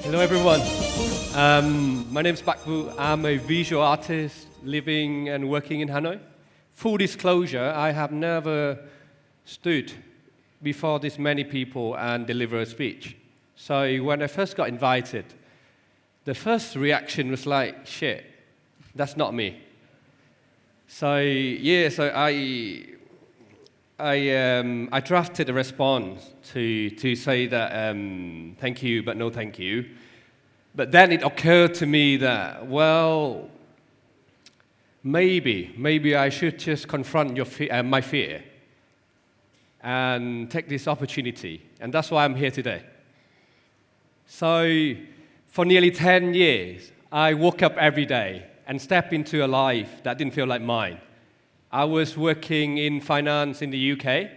Hello everyone. My name is Bach Vu. I'm a visual artist living and working in Hanoi. Full disclosure, I have never stood before this many people and delivered a speech. So when I first got invited, the first reaction was like, shit, that's not me. So I drafted a response to say that thank you, but no thank you. But then it occurred to me that, well, maybe I should just confront my fear and take this opportunity. And that's why I'm here today. So for nearly 10 years, I woke up every day and stepped into a life that didn't feel like mine. I was working in finance in the UK.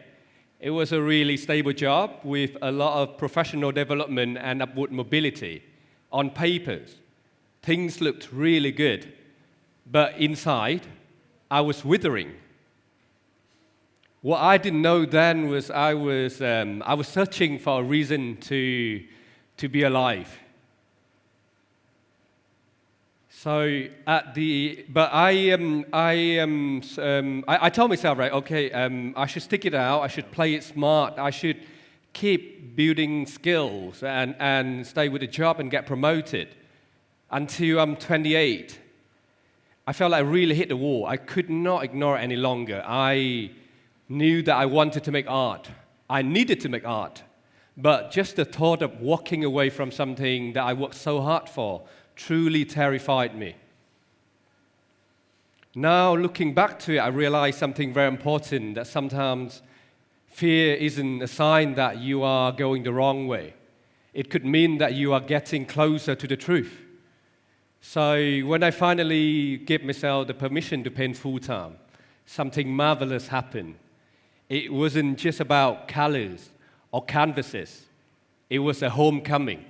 It was a really stable job with a lot of professional development and upward mobility. On papers, things looked really good, but inside, I was withering. What I didn't know then was I was searching for a reason to be alive. So I told myself, right, okay, I should stick it out, I should play it smart, I should keep building skills and stay with the job and get promoted. Until I'm 28, I felt like I really hit the wall. I could not ignore it any longer. I knew that I wanted to make art. I needed to make art. But just the thought of walking away from something that I worked so hard for truly terrified me. Now, looking back to it, I realized something very important, that sometimes fear isn't a sign that you are going the wrong way. It could mean that you are getting closer to the truth. So when I finally gave myself the permission to paint full-time, something marvelous happened. It wasn't just about colors or canvases. It was a homecoming.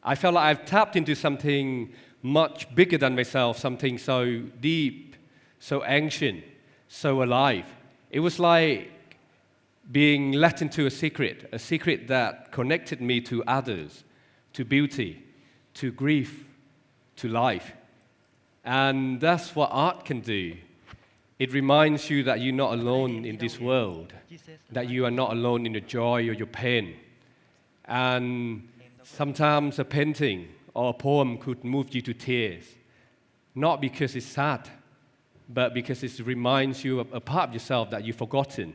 I felt like I've tapped into something much bigger than myself, something so deep, so ancient, so alive. It was like being let into a secret that connected me to others, to beauty, to grief, to life. And that's what art can do. It reminds you that you're not alone in this world, that you are not alone in your joy or your pain. And sometimes a painting or a poem could move you to tears, not because it's sad, but because it reminds you of a part of yourself that you've forgotten,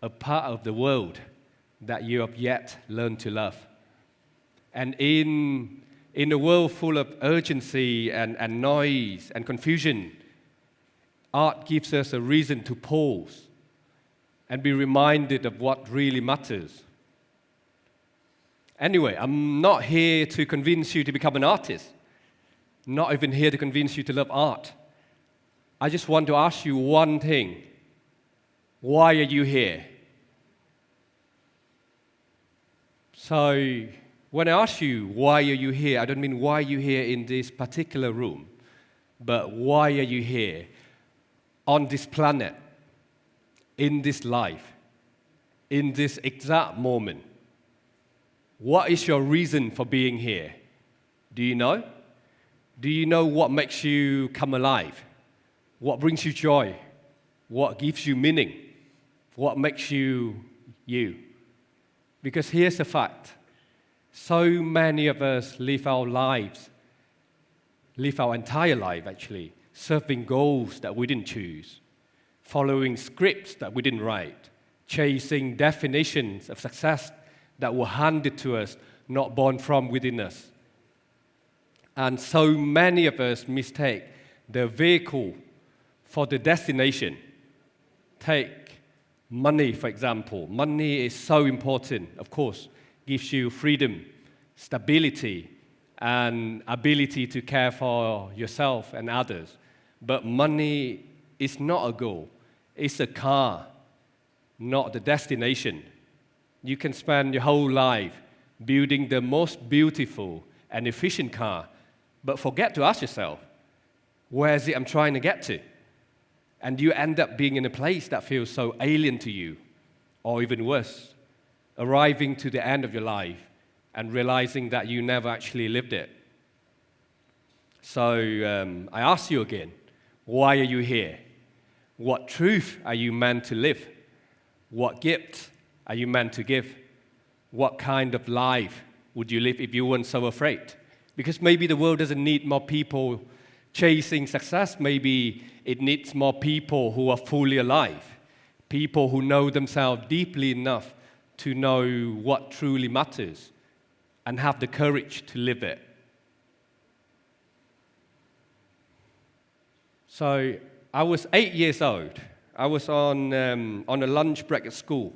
a part of the world that you have yet learned to love. And in a world full of urgency and noise and confusion, art gives us a reason to pause and be reminded of what really matters. Anyway, I'm not here to convince you to become an artist, not even here to convince you to love art. I just want to ask you one thing. Why are you here? So, when I ask you, why are you here, I don't mean why are you here in this particular room, but why are you here on this planet, in this life, in this exact moment? What is your reason for being here? Do you know? Do you know what makes you come alive? What brings you joy? What gives you meaning? What makes you you? Because here's the fact. So many of us live our entire life actually, serving goals that we didn't choose, following scripts that we didn't write, chasing definitions of success that were handed to us, not born from within us. And so many of us mistake the vehicle for the destination. Take money, for example. Money is so important, of course, gives you freedom, stability, and ability to care for yourself and others. But money is not a goal. It's a car, not the destination. You can spend your whole life building the most beautiful and efficient car, but forget to ask yourself, where is it I'm trying to get to? And you end up being in a place that feels so alien to you, or even worse, arriving to the end of your life and realizing that you never actually lived it. So I ask you again, why are you here? What truth are you meant to live? What gift are you meant to give? What kind of life would you live if you weren't so afraid? Because maybe the world doesn't need more people chasing success. Maybe it needs more people who are fully alive, people who know themselves deeply enough to know what truly matters and have the courage to live it. So I was 8 years old. I was on a lunch break at school.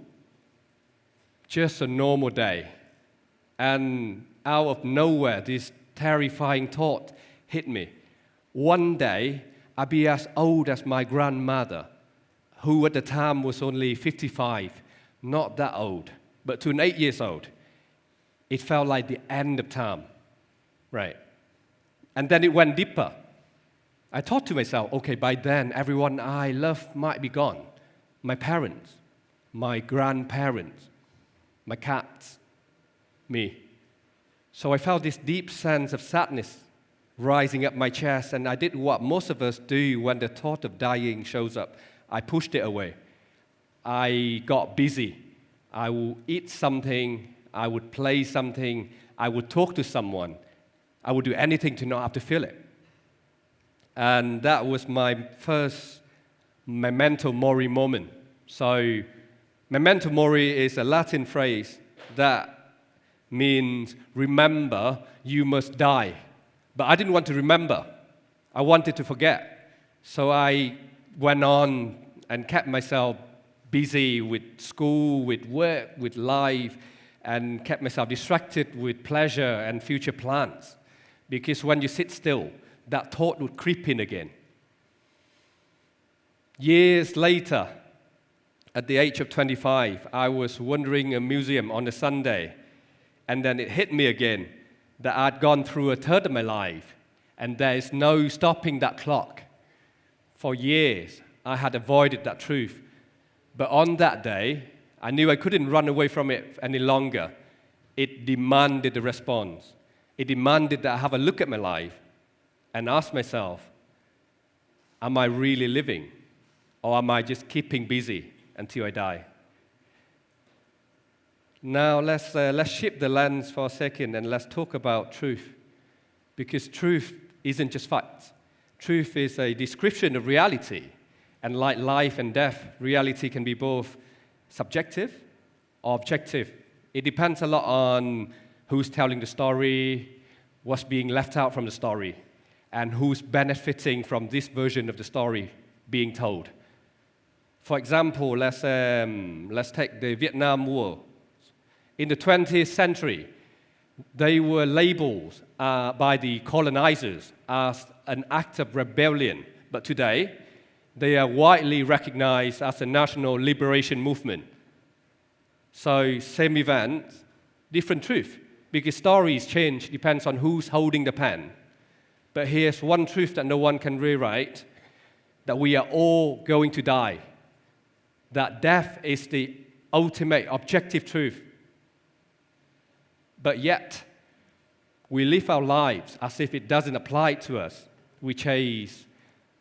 Just a normal day. And out of nowhere, this terrifying thought hit me. One day, I'll be as old as my grandmother, who at the time was only 55, not that old. But to an 8 years old, it felt like the end of time, right? And then it went deeper. I thought to myself, okay, by then, everyone I love might be gone. My parents, my grandparents, my cats, me. So I felt this deep sense of sadness rising up my chest, and I did what most of us do when the thought of dying shows up. I pushed it away. I got busy. I would eat something, I would play something, I would talk to someone. I would do anything to not have to feel it. And that was my first memento mori moment. So memento mori is a Latin phrase that means remember, you must die. But I didn't want to remember. I wanted to forget. So I went on and kept myself busy with school, with work, with life, and kept myself distracted with pleasure and future plans. Because when you sit still, that thought would creep in again. Years later, at the age of 25, I was wandering a museum on a Sunday, and then it hit me again that I'd gone through a third of my life, and there is no stopping that clock. For years, I had avoided that truth. But on that day, I knew I couldn't run away from it any longer. It demanded a response. It demanded that I have a look at my life and ask myself, am I really living? Or am I just keeping busy until I die? Now, let's shift the lens for a second and let's talk about truth. Because truth isn't just facts. Truth is a description of reality. And like life and death, reality can be both subjective or objective. It depends a lot on who's telling the story, what's being left out from the story, and who's benefiting from this version of the story being told. For example, let's take the Vietnam War. In the 20th century, they were labeled by the colonizers as an act of rebellion. But today, they are widely recognized as a national liberation movement. So, same event, different truth, because stories change, depends on who's holding the pen. But here's one truth that no one can rewrite, that we are all going to die. That death is the ultimate objective truth. But yet, we live our lives as if it doesn't apply to us. We chase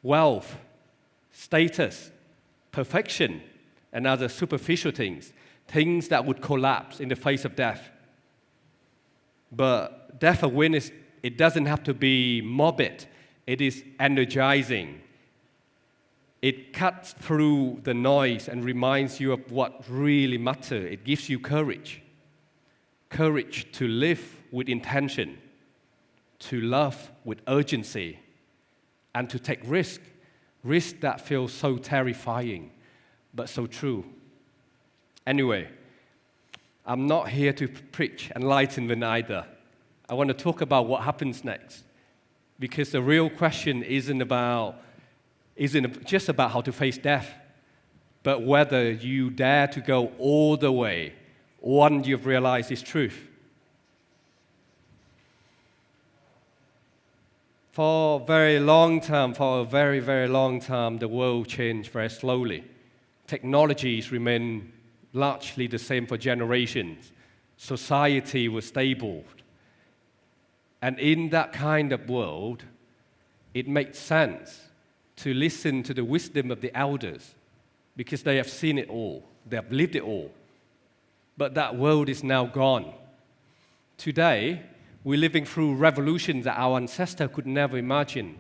wealth, status, perfection, and other superficial things that would collapse in the face of death. But death awareness, it doesn't have to be morbid. It is energizing. It cuts through the noise and reminds you of what really matters. It gives you courage. Courage to live with intention, to love with urgency, and to take risk that feels so terrifying, but so true. Anyway, I'm not here to preach enlightenment either. I want to talk about what happens next, because the real question isn't just about how to face death, but whether you dare to go all the way once you've realized this truth. For a very, very long time, the world changed very slowly. Technologies remain largely the same for generations. society was stable. And in that kind of world, it makes sense to listen to the wisdom of the elders because they have seen it all, they have lived it all. But that world is now gone. Today, we're living through revolutions that our ancestors could never imagine.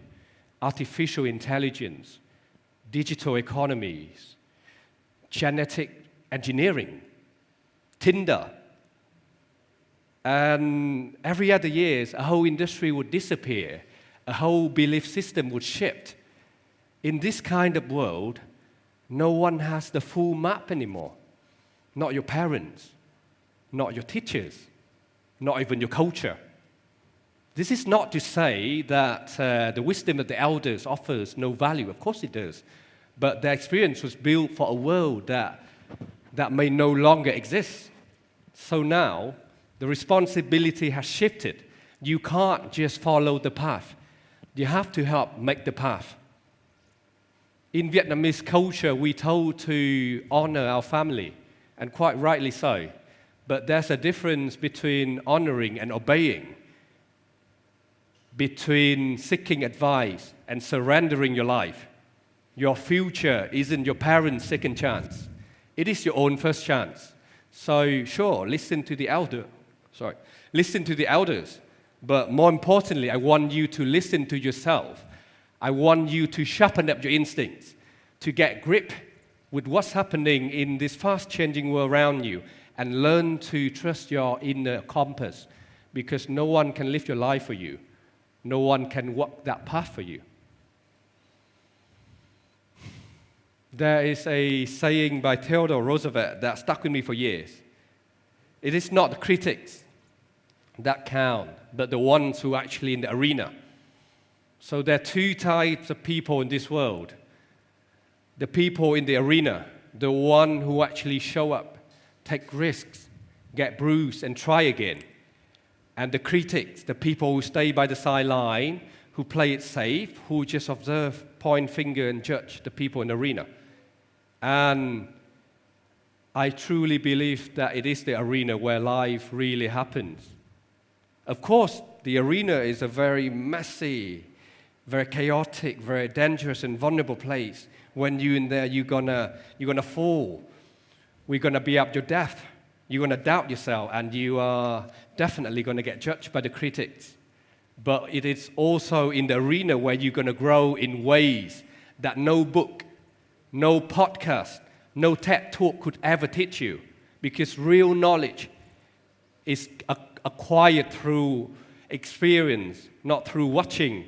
Artificial intelligence, digital economies, genetic engineering, Tinder. And every other year, a whole industry would disappear. A whole belief system would shift. In this kind of world, no one has the full map anymore. Not your parents, not your teachers, not even your culture. This is not to say that the wisdom of the elders offers no value. Of course it does. But their experience was built for a world that may no longer exist. So now, the responsibility has shifted. You can't just follow the path. You have to help make the path. In Vietnamese culture, we're told to honor our family, and quite rightly so. But there's a difference between honoring and obeying, between seeking advice and surrendering your life. Your future isn't your parents' second chance. It is your own first chance. So sure, listen to the elders. But more importantly, I want you to listen to yourself. I want you to sharpen up your instincts, to get grip with what's happening in this fast-changing world around you, and learn to trust your inner compass, because no one can live your life for you. No one can walk that path for you. There is a saying by Theodore Roosevelt that stuck with me for years. It is not the critics that count, but the ones who are actually in the arena. So there are two types of people in this world. The people in the arena, the one who actually show up, take risks, get bruised, and try again. And the critics, the people who stay by the sideline, who play it safe, who just observe, point finger, and judge the people in the arena. And I truly believe that it is the arena where life really happens. Of course, the arena is a very messy, very chaotic, very dangerous and vulnerable place. When you're in there, you're gonna fall. We're gonna be up your death. You're gonna doubt yourself, and you are definitely gonna get judged by the critics. But it is also in the arena where you're gonna grow in ways that no book, no podcast, no TED talk could ever teach you, because real knowledge is acquired through experience, not through watching.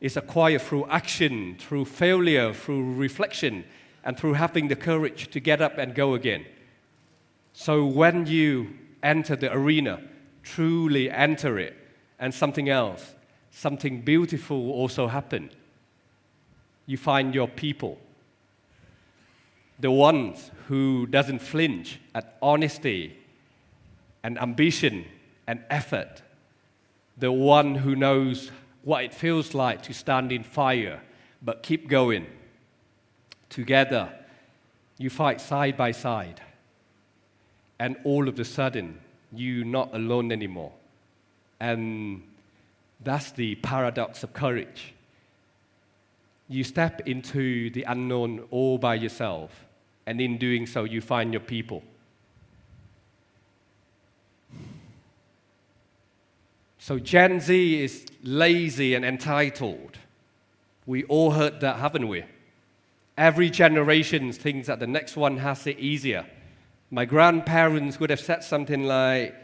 It's acquired through action, through failure, through reflection, and through having the courage to get up and go again. So when you enter the arena, truly enter it, and something else, something beautiful also happens. You find your people, the ones who doesn't flinch at honesty and ambition and effort, the one who knows what it feels like to stand in fire but keep going. Together, you fight side by side, and all of a sudden, you're not alone anymore. And that's the paradox of courage. You step into the unknown all by yourself, and in doing so, you find your people. So Gen Z is lazy and entitled. We all heard that, haven't we? Every generation thinks that the next one has it easier. My grandparents would have said something like,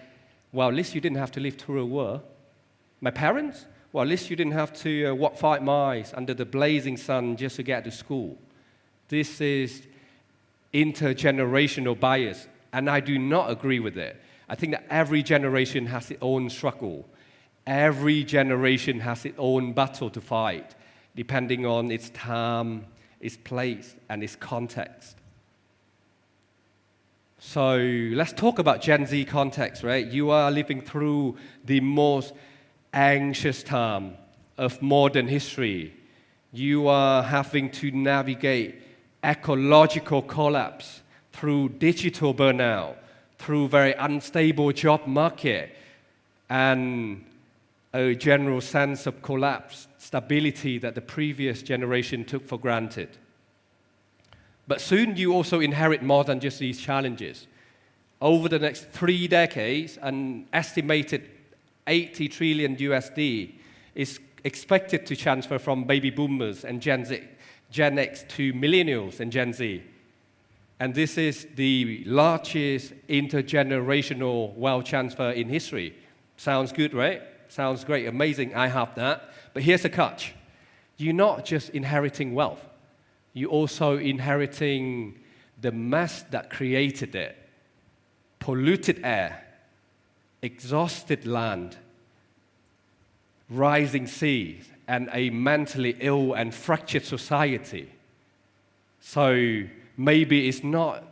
well, at least you didn't have to live through a war. My parents? Well, at least you didn't have to walk 5 miles under the blazing sun just to get to school. This is intergenerational bias, and I do not agree with it. I think that every generation has its own struggle. Every generation has its own battle to fight, depending on its time, its place, and its context. So let's talk about Gen Z context, right? You are living through the most anxious time of modern history. You are having to navigate ecological collapse through digital burnout, through very unstable job market and a general sense of collapse, stability that the previous generation took for granted. But soon you also inherit more than just these challenges. Over the next 3 decades, an estimated 80 trillion USD is expected to transfer from baby boomers and Gen X to millennials and Gen Z. And this is the largest intergenerational wealth transfer in history. Sounds good, right? Sounds great, amazing, I have that. But here's the catch. You're not just inheriting wealth. You're also inheriting the mess that created it. Polluted air, exhausted land, rising seas, and a mentally ill and fractured society. So maybe it's not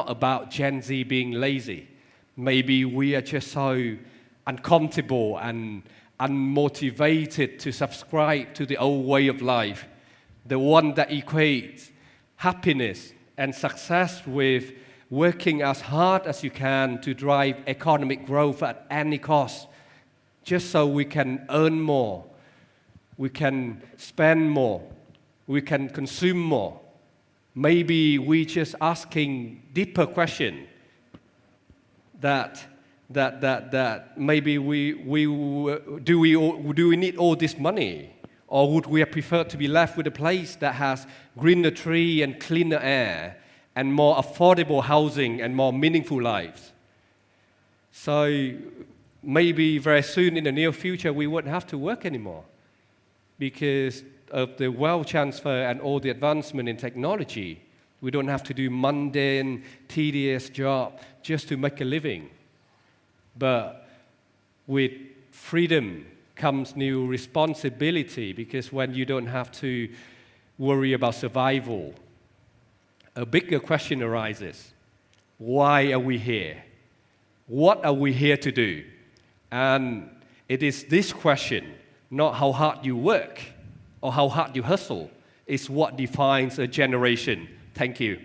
about Gen Z being lazy. Maybe we are just so uncomfortable and unmotivated to subscribe to the old way of life, the one that equates happiness and success with working as hard as you can to drive economic growth at any cost, just so we can earn more, we can spend more, we can consume more. Maybe we're just asking deeper question that maybe do we need all this money, or would we prefer to be left with a place that has greener tree and cleaner air and more affordable housing and more meaningful lives? So maybe very soon in the near future we won't have to work anymore because of the wealth transfer and all the advancement in technology. We don't have to do mundane, tedious job just to make a living. But with freedom comes new responsibility, because when you don't have to worry about survival, a bigger question arises. Why are we here? What are we here to do? And it is this question, not how hard you work or how hard you hustle, is what defines a generation. Thank you.